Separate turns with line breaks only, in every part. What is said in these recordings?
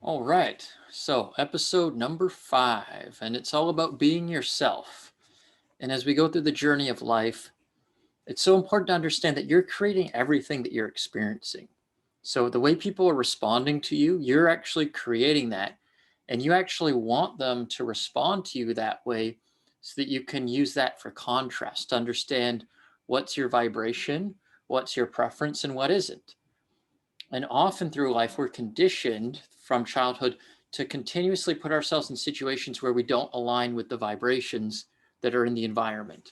All right, so episode number 5, and it's all about being yourself. And as we go through the journey of life, it's so important to understand that you're creating everything that you're experiencing. So the way people are responding to you, you're actually creating that. And you actually want them to respond to you that way so that you can use that for contrast, to understand what's your vibration, what's your preference, and what isn't. And often through life, we're conditioned from childhood to continuously put ourselves in situations where we don't align with the vibrations that are in the environment.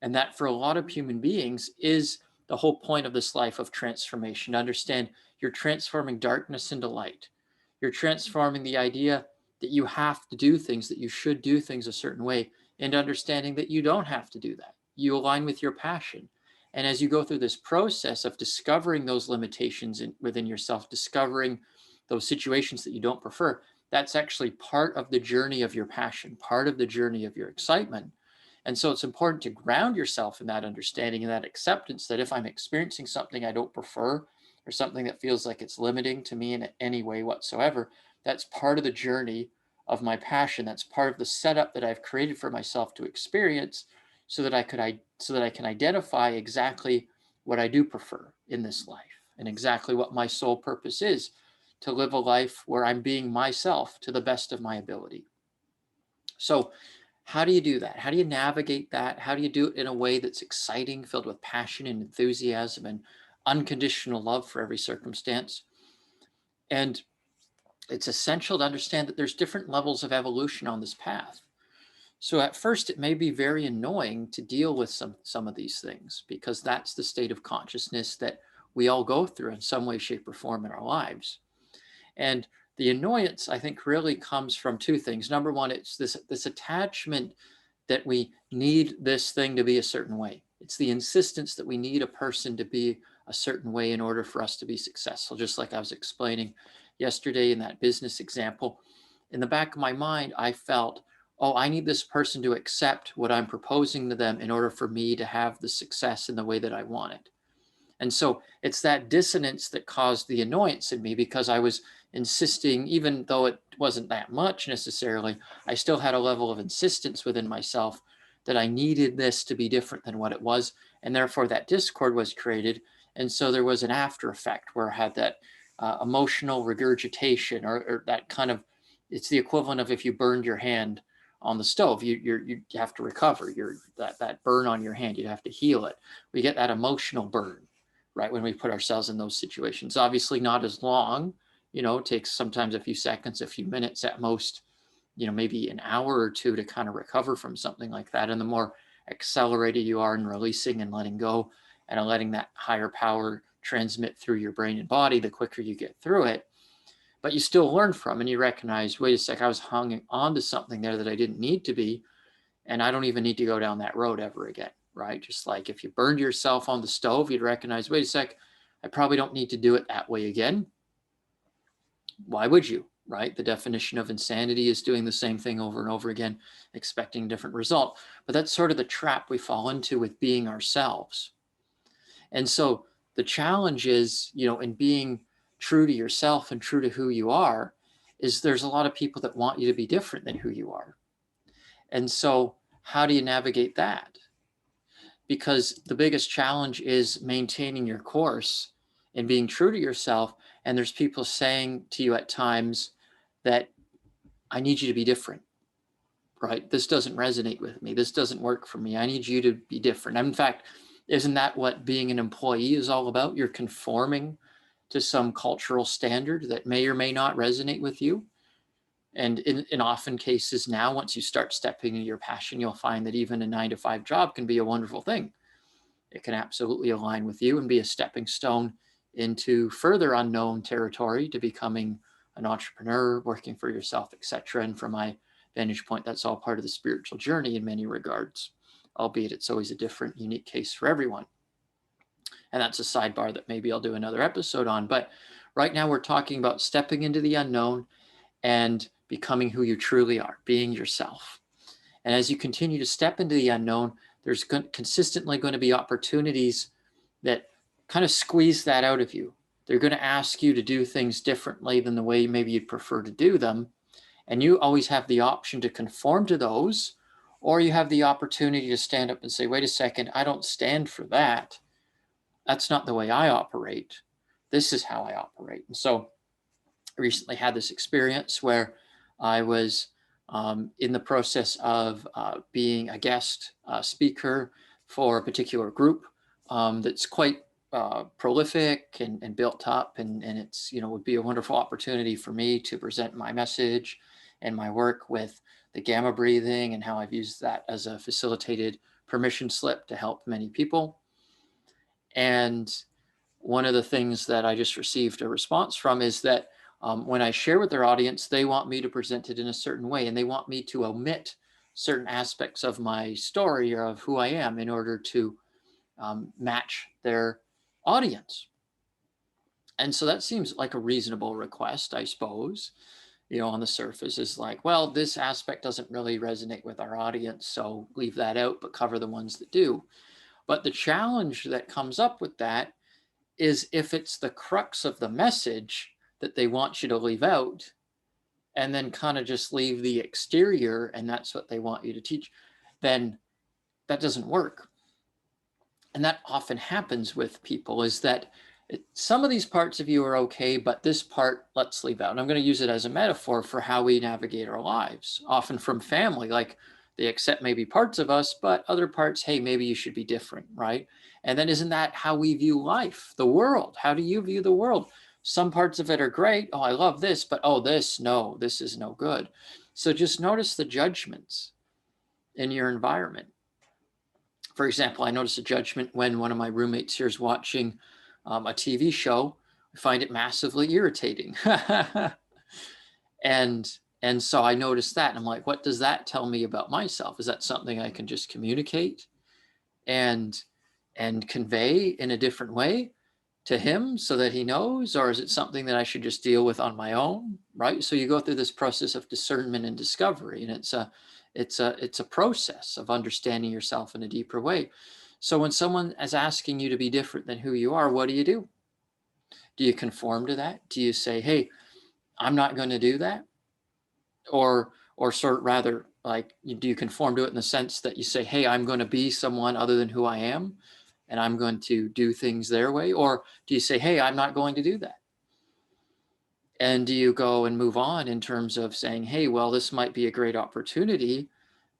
And that for a lot of human beings is the whole point of this life of transformation. To understand you're transforming darkness into light. You're transforming the idea that you have to do things, that you should do things a certain way, into understanding that you don't have to do that. You align with your passion. And as you go through this process of discovering those limitations within yourself, discovering those situations that you don't prefer, that's actually part of the journey of your passion, part of the journey of your excitement. And so it's important to ground yourself in that understanding and that acceptance that if I'm experiencing something I don't prefer or something that feels like it's limiting to me in any way whatsoever, that's part of the journey of my passion. That's part of the setup that I've created for myself to experience so that I can identify exactly what I do prefer in this life and exactly what my sole purpose is, to live a life where I'm being myself to the best of my ability. So how do you do that? How do you navigate that? How do you do it in a way that's exciting, filled with passion and enthusiasm and unconditional love for every circumstance? And it's essential to understand that there's different levels of evolution on this path. So at first, it may be very annoying to deal with some of these things because that's the state of consciousness that we all go through in some way, shape, or form in our lives. And the annoyance, I think, really comes from two things. Number one, it's this attachment that we need this thing to be a certain way. It's the insistence that we need a person to be a certain way in order for us to be successful. Just like I was explaining yesterday in that business example, in the back of my mind, I felt, oh, I need this person to accept what I'm proposing to them in order for me to have the success in the way that I want it. And so it's that dissonance that caused the annoyance in me because I was insisting, even though it wasn't that much necessarily, I still had a level of insistence within myself that I needed this to be different than what it was. And therefore, that discord was created. And so there was an after effect where I had that emotional regurgitation or that kind of, it's the equivalent of if you burned your hand on the stove, you have to recover that burn on your hand, you have to heal it. We get that emotional burn right when we put ourselves in those situations. Obviously not as long, it takes sometimes a few seconds, a few minutes at most, maybe an hour or two to kind of recover from something like that. And the more accelerated you are in releasing and letting go and letting that higher power transmit through your brain and body, the quicker you get through it. But you still learn from and you recognize, wait a sec, I was hung on to something there that I didn't need to be. And I don't even need to go down that road ever again, right? Just like if you burned yourself on the stove, you'd recognize, wait a sec, I probably don't need to do it that way again. Why would you, right? The definition of insanity is doing the same thing over and over again, expecting a different result. But that's sort of the trap we fall into with being ourselves. And so the challenge is, in being true to yourself and true to who you are, is there's a lot of people that want you to be different than who you are. And so how do you navigate that? Because the biggest challenge is maintaining your course and being true to yourself. And there's people saying to you at times that I need you to be different, right? This doesn't resonate with me. This doesn't work for me. I need you to be different. In fact, isn't that what being an employee is all about? You're conforming to some cultural standard that may or may not resonate with you. And in often cases now, once you start stepping into your passion, you'll find that even a 9-to-5 job can be a wonderful thing. It can absolutely align with you and be a stepping stone into further unknown territory to becoming an entrepreneur, working for yourself, etc. And from my vantage point, that's all part of the spiritual journey in many regards, albeit it's always a different, unique case for everyone. And that's a sidebar that maybe I'll do another episode on. But right now we're talking about stepping into the unknown and becoming who you truly are, being yourself. And as you continue to step into the unknown, there's consistently going to be opportunities that kind of squeeze that out of you, They're going to ask you to do things differently than the way maybe you'd prefer to do them. And you always have the option to conform to those, or you have the opportunity to stand up and say, wait a second, I don't stand for that. That's not the way I operate. This is how I operate. And so I recently had this experience where I was in the process of being a guest speaker for a particular group that's quite prolific and built up, and it's, would be a wonderful opportunity for me to present my message and my work with the gamma breathing and how I've used that as a facilitated permission slip to help many people. And one of the things that I just received a response from is that when I share with their audience, they want me to present it in a certain way, and they want me to omit certain aspects of my story or of who I am in order to match their audience. And so that seems like a reasonable request, I suppose. On the surface is like, well, this aspect doesn't really resonate with our audience, so leave that out, but cover the ones that do. But the challenge that comes up with that is if it's the crux of the message that they want you to leave out, and then kind of just leave the exterior, and that's what they want you to teach, then that doesn't work. And that often happens with people, is that some of these parts of you are okay, but this part, let's leave out. And I'm going to use it as a metaphor for how we navigate our lives, often from family. Like, they accept maybe parts of us, but other parts, hey, maybe you should be different, right? And then isn't that how we view life, the world? How do you view the world? Some parts of it are great. Oh, I love this, but oh, this is no good. So just notice the judgments in your environment. For example, I noticed a judgment when one of my roommates here is watching a TV show. I find it massively irritating. And so I noticed that, and I'm like, what does that tell me about myself? Is that something I can just communicate and convey in a different way to him so that he knows? Or is it something that I should just deal with on my own, right? So you go through this process of discernment and discovery, and it's a process of understanding yourself in a deeper way. So when someone is asking you to be different than who you are, what do you do? Do you conform to that? Do you say, hey, I'm not going to do that? Or sort of rather, like, do you conform to it in the sense that you say, hey, I'm going to be someone other than who I am, and I'm going to do things their way? Or do you say, hey, I'm not going to do that? And do you go and move on in terms of saying, hey, well, this might be a great opportunity,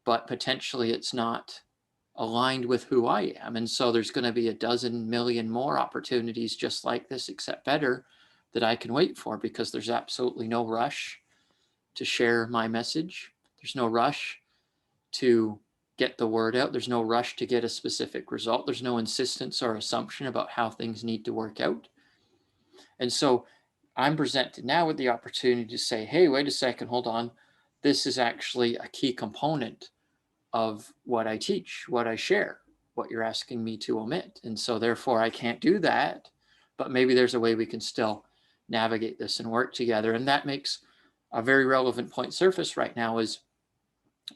but potentially it's not aligned with who I am. And so there's going to be a dozen million more opportunities just like this, except better, that I can wait for, because there's absolutely no rush to share my message. There's no rush to get the word out. There's no rush to get a specific result. There's no insistence or assumption about how things need to work out. And so I'm presented now with the opportunity to say, hey, wait a second, hold on. This is actually a key component of what I teach, what I share, what you're asking me to omit. And so therefore I can't do that, but maybe there's a way we can still navigate this and work together. And that makes a very relevant point surface right now. Is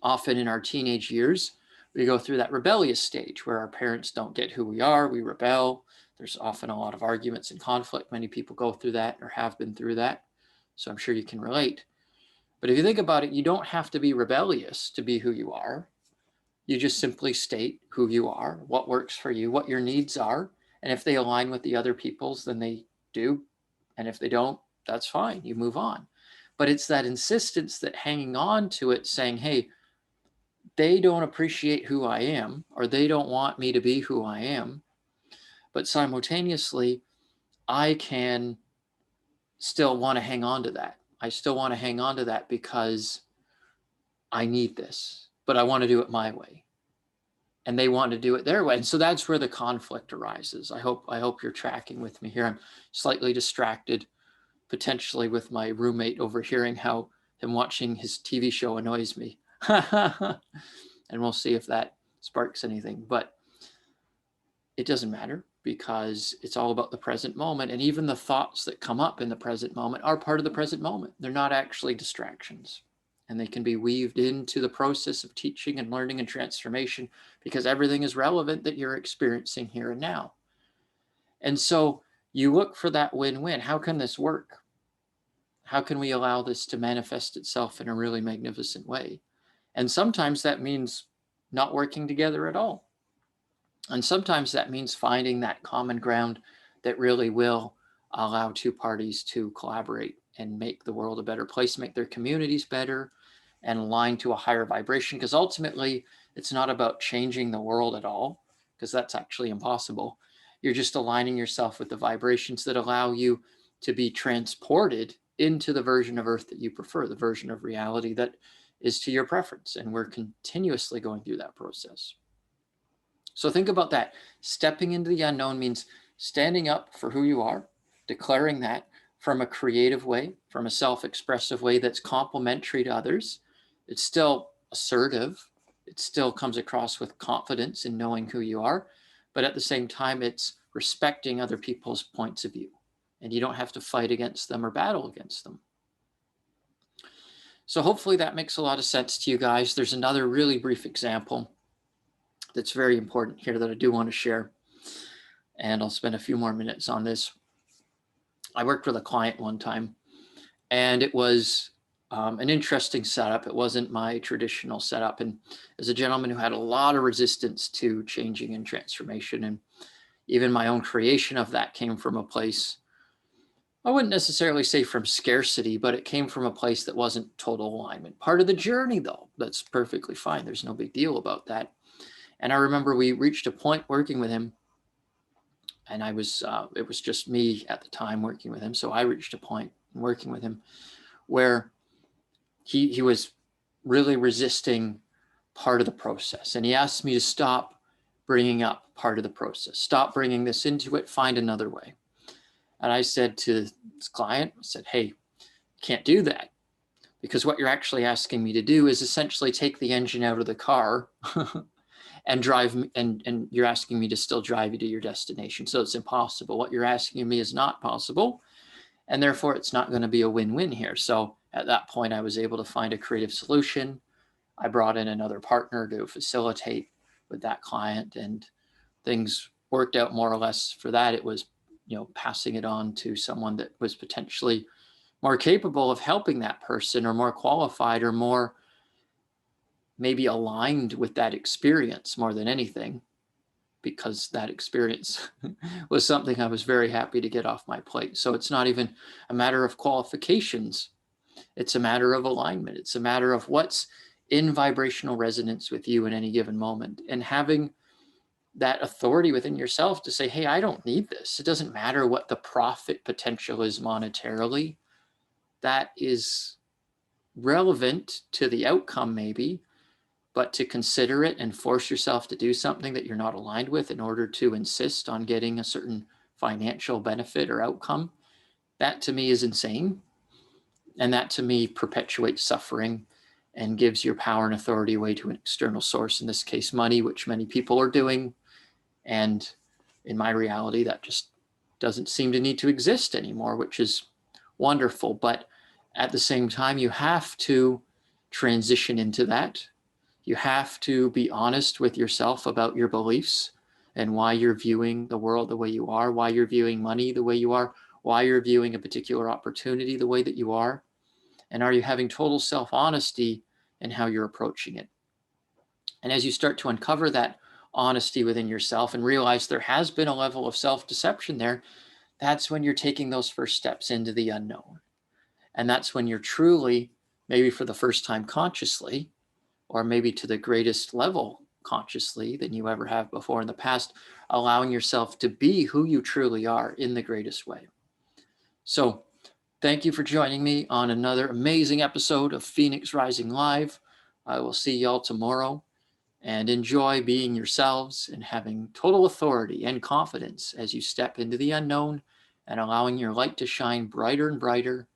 often in our teenage years, we go through that rebellious stage where our parents don't get who we are, we rebel. There's often a lot of arguments and conflict. Many people go through that or have been through that. So I'm sure you can relate. But if you think about it, you don't have to be rebellious to be who you are. You just simply state who you are, what works for you, what your needs are. And if they align with the other people's, then they do. And if they don't, that's fine. You move on. But it's that insistence that hanging on to it, saying, hey, they don't appreciate who I am, or they don't want me to be who I am. But simultaneously, I can still want to hang on to that. I still want to hang on to that because I need this, but I want to do it my way. And they want to do it their way. And so that's where the conflict arises. I hope you're tracking with me here. I'm slightly distracted, potentially, with my roommate overhearing how him watching his TV show annoys me. And we'll see if that sparks anything. But it doesn't matter, because it's all about the present moment. And even the thoughts that come up in the present moment are part of the present moment. They're not actually distractions. And they can be weaved into the process of teaching and learning and transformation, because everything is relevant that you're experiencing here and now. And so you look for that win-win. How can this work? How can we allow this to manifest itself in a really magnificent way? And sometimes that means not working together at all. And sometimes that means finding that common ground that really will allow two parties to collaborate and make the world a better place, make their communities better, and align to a higher vibration. Because ultimately, it's not about changing the world at all, because that's actually impossible. You're just aligning yourself with the vibrations that allow you to be transported into the version of Earth that you prefer, the version of reality that is to your preference. And we're continuously going through that process. So think about that. Stepping into the unknown means standing up for who you are, declaring that from a creative way, from a self-expressive way that's complementary to others. It's still assertive. It still comes across with confidence in knowing who you are. But at the same time, it's respecting other people's points of view. And you don't have to fight against them or battle against them. So hopefully that makes a lot of sense to you guys. There's another really brief example that's very important here that I do want to share. And I'll spend a few more minutes on this. I worked with a client one time, and it was an interesting setup. It wasn't my traditional setup. And as a gentleman who had a lot of resistance to changing and transformation, and even my own creation of that came from a place, I wouldn't necessarily say from scarcity, but it came from a place that wasn't total alignment. Part of the journey, though, that's perfectly fine. There's no big deal about that. And I remember we reached a point working with him, and it was just me at the time working with him. So I reached a point working with him where he was really resisting part of the process. And he asked me to stop bringing up part of the process, stop bringing this into it, find another way. And I said to this client, I said, hey, you can't do that, because what you're actually asking me to do is essentially take the engine out of the car and drive, and you're asking me to still drive you to your destination. So it's impossible. What you're asking me is not possible, and therefore it's not going to be a win-win here. So at that point, I was able to find a creative solution. I brought in another partner to facilitate with that client, and things worked out more or less for that. It was, passing it on to someone that was potentially more capable of helping that person, or more qualified, or more maybe aligned with that experience more than anything, because that experience was something I was very happy to get off my plate. So it's not even a matter of qualifications. It's a matter of alignment. It's a matter of what's in vibrational resonance with you in any given moment, and having that authority within yourself to say, hey, I don't need this. It doesn't matter what the profit potential is monetarily. That is relevant to the outcome maybe, but to consider it and force yourself to do something that you're not aligned with in order to insist on getting a certain financial benefit or outcome, that to me is insane. And that to me perpetuates suffering and gives your power and authority away to an external source, in this case, money, which many people are doing. And in my reality, that just doesn't seem to need to exist anymore, which is wonderful. But at the same time, you have to transition into that. You have to be honest with yourself about your beliefs and why you're viewing the world the way you are, why you're viewing money the way you are, why you're viewing a particular opportunity the way that you are. And are you having total self-honesty in how you're approaching it? And as you start to uncover that honesty within yourself and realize there has been a level of self-deception there, that's when you're taking those first steps into the unknown. And that's when you're truly, maybe for the first time consciously, or maybe to the greatest level consciously than you ever have before in the past, allowing yourself to be who you truly are in the greatest way. So thank you for joining me on another amazing episode of Phoenix Rising Live. I will see y'all tomorrow, and enjoy being yourselves and having total authority and confidence as you step into the unknown and allowing your light to shine brighter and brighter,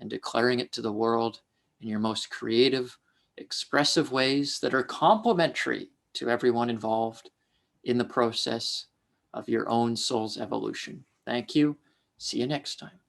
and declaring it to the world in your most creative, expressive ways that are complementary to everyone involved in the process of your own soul's evolution. Thank you. See you next time.